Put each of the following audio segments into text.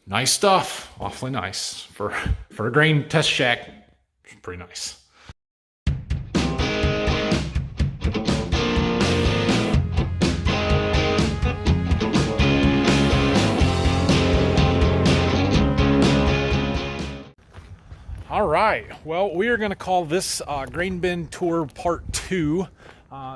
Nice stuff, awfully nice. For a grain test shack, it's pretty nice. All right, well, we are going to call this grain bin tour part 2.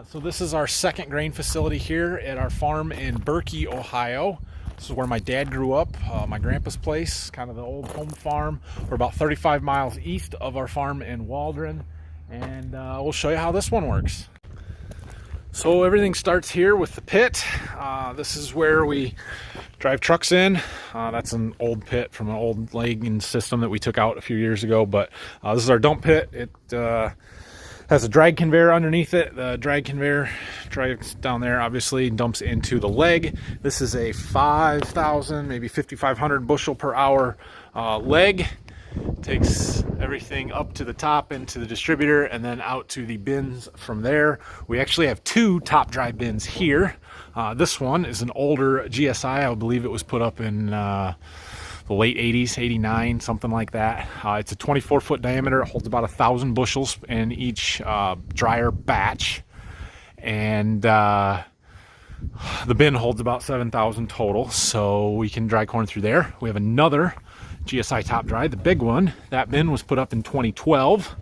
So this is our second grain facility here at our farm in Berkey, Ohio. This is where my dad grew up, my grandpa's place, kind of the old home farm. We're about 35 miles east of our farm in Waldron, and we'll show you how this one works. So everything starts here with the pit. This is where we drive trucks in. That's an old pit from an old legging system that we took out a few years ago, but this is our dump pit. It has a drag conveyor underneath it. The drag conveyor drives down there, obviously, dumps into the leg. This is a 5,000, maybe 5,500 bushel per hour leg. Takes everything up to the top into the distributor and then out to the bins from there. We actually have 2 top dry bins here. This one is an older GSI. I believe it was put up in the late 80s, 89, something like that. It's a 24-foot diameter. It holds about 1,000 bushels in each dryer batch. And the bin holds about 7,000 total, so we can dry corn through there. We have another GSI top dry, the big one. That bin was put up in 2012,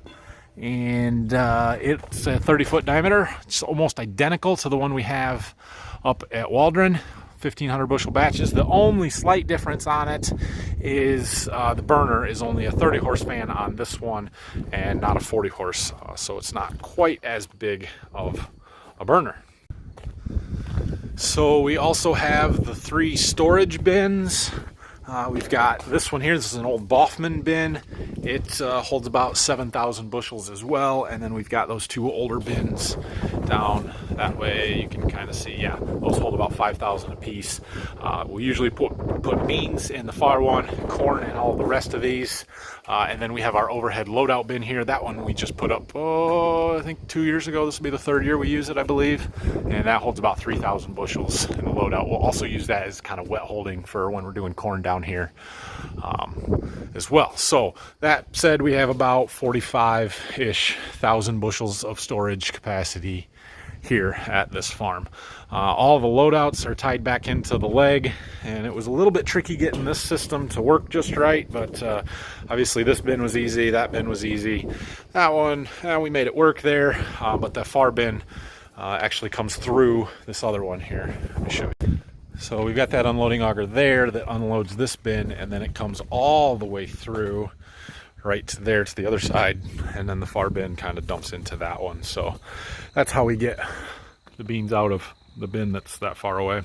and it's a 30-foot diameter. It's almost identical to the one we have up at Waldron, 1,500 bushel batches. The only slight difference on it is the burner is only a 30 horse fan on this one and not a 40 horse, so it's not quite as big of a burner. So we also have the 3 storage bins. We've got this one here. This is an old Boffman bin. It holds about 7,000 bushels as well. And then we've got those 2 older bins down that way. You can kind of see, yeah, those hold about 5,000 a piece. We usually put beans in the far one, corn in all the rest of these. And then we have our overhead loadout bin here. That one we just put up, I think 2 years ago. This will be the 3rd year we use it, I believe. And that holds about 3,000 bushels in the loadout. We'll also use that as kind of wet holding for when we're doing corn down here as well. So that said, we have about 45-ish thousand bushels of storage capacity here at this farm. All the loadouts are tied back into the leg, and it was a little bit tricky getting this system to work just right, but obviously this bin was easy, that bin was easy. That one, we made it work there, but the far bin actually comes through this other one here. Let me show you. So we've got that unloading auger there that unloads this bin, and then it comes all the way through right to there to the other side, and then the far bin kind of dumps into that one. So that's how we get the beans out of the bin that's that far away.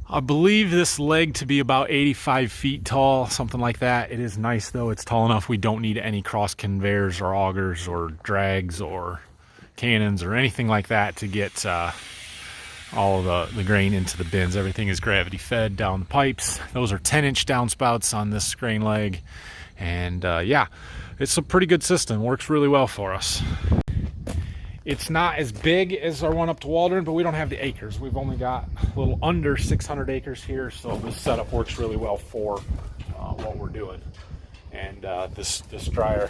I believe this leg to be about 85 feet tall, something like that. It is nice though. It's tall enough we don't need any cross conveyors or augers or drags or cannons or anything like that to get all of the grain into the bins. Everything is gravity fed down the pipes. Those are 10-inch downspouts on this grain leg, and yeah, it's a pretty good system. Works really well for us. It's not as big as our one up to Waldron, but we don't have the acres. We've only got a little under 600 acres here, so this setup works really well for what we're doing. And this dryer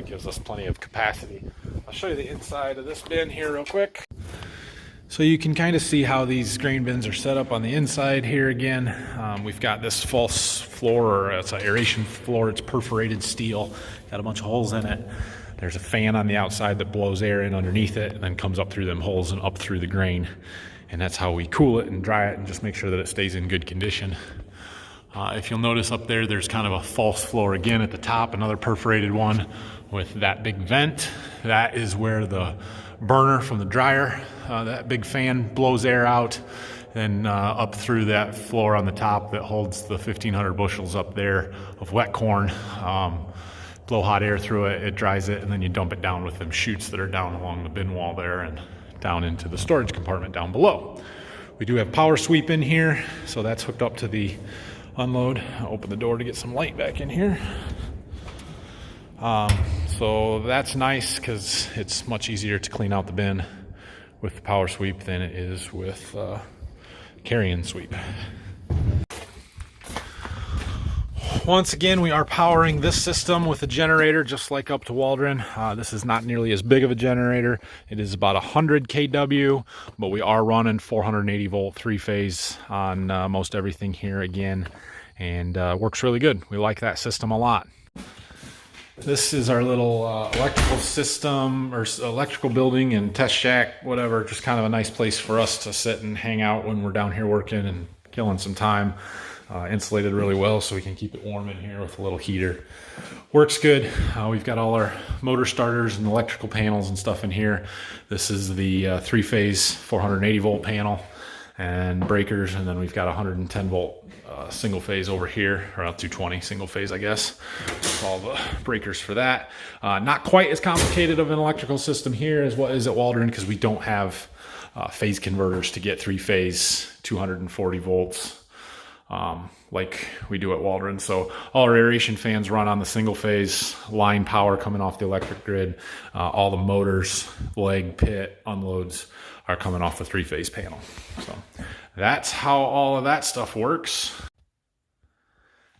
gives us plenty of capacity. I'll show you the inside of this bin here real quick. So you can kind of see how these grain bins are set up on the inside here again. We've got this false floor, or it's an aeration floor. It's perforated steel, got a bunch of holes in it. There's a fan on the outside that blows air in underneath it and then comes up through them holes and up through the grain. And that's how we cool it and dry it and just make sure that it stays in good condition. If you'll notice up there, there's kind of a false floor again at the top, another perforated one with that big vent. That is where the burner from the dryer, that big fan blows air out, then up through that floor on the top that holds the 1,500 bushels up there of wet corn. Blow hot air through it, it dries it, and then you dump it down with them chutes that are down along the bin wall there and down into the storage compartment down below. We do have power sweep in here, so that's hooked up to the unload. I'll open the door to get some light back in here. So that's nice because it's much easier to clean out the bin with the power sweep than it is with carrying sweep. once again, we are powering this system with a generator just like up to Waldron. This is not nearly as big of a generator. It is about 100 kW, but we are running 480 volt three-phase on most everything here again, and works really good. We like that system a lot. This is our little electrical system, or electrical building and test shack, whatever. Just kind of a nice place for us to sit and hang out when we're down here working and killing some time. Insulated really well so we can keep it warm in here with a little heater. Works good. We've got all our motor starters and electrical panels and stuff in here. This is the three-phase 480 volt panel and breakers, and then we've got 110 volt single phase over here, or 220 single phase, I guess. That's all the breakers for that. Not quite as complicated of an electrical system here as what is at Waldron, because we don't have phase converters to get three-phase 240 volts like we do at Waldron. So all our aeration fans run on the single phase line power coming off the electric grid. All the motors, leg, pit, unloads are coming off the three-phase panel. So that's how all of that stuff works.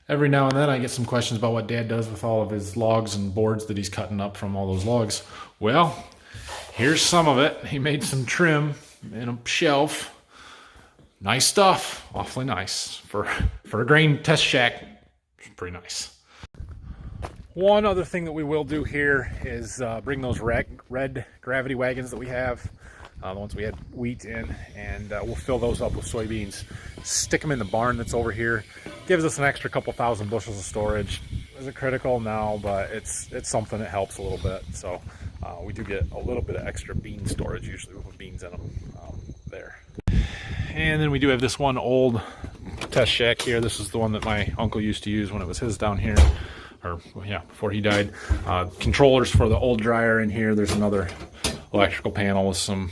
Every now and then I get some questions about what Dad does with all of his logs and boards that he's cutting up from all those logs. Well, here's some of it. He made some trim in a shelf. Nice stuff, awfully nice. For a grain test shack, it's pretty nice. One other thing that we will do here is bring those red gravity wagons that we have, the ones we had wheat in, and we'll fill those up with soybeans, stick them in the barn that's over here. Gives us an extra couple thousand bushels of storage. Is it critical? No, but it's something that helps a little bit. So we do get a little bit of extra bean storage. Usually we put beans in them there. And then we do have this one old test shack here. This is the one that my uncle used to use when it was his down here, or yeah, before he died. Controllers for the old dryer in here. There's another electrical panel with some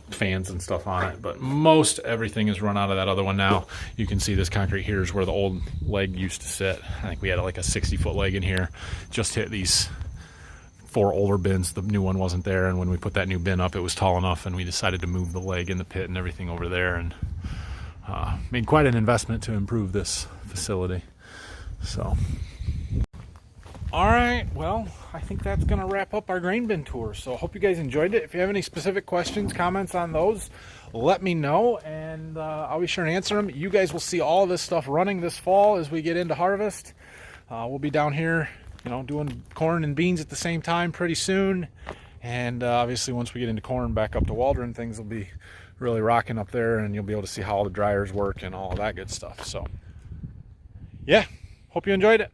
fans and stuff on it, but most everything is run out of that other one now. You can see this concrete here is where the old leg used to sit. I think we had like a 60-foot leg in here. Just hit these 4 older bins. The new one wasn't there, and when we put that new bin up, it was tall enough, and we decided to move the leg in the pit and everything over there, and made quite an investment to improve this facility. So all right, well, I think that's gonna wrap up our grain bin tour. So I hope you guys enjoyed it. If you have any specific questions, comments on those, let me know, and I'll be sure to answer them. You guys will see all of this stuff running this fall as we get into harvest. We'll be down here, you know, doing corn and beans at the same time pretty soon. And obviously once we get into corn back up to Waldron, things will be really rocking up there, and you'll be able to see how all the dryers work and all of that good stuff. So yeah, hope you enjoyed it.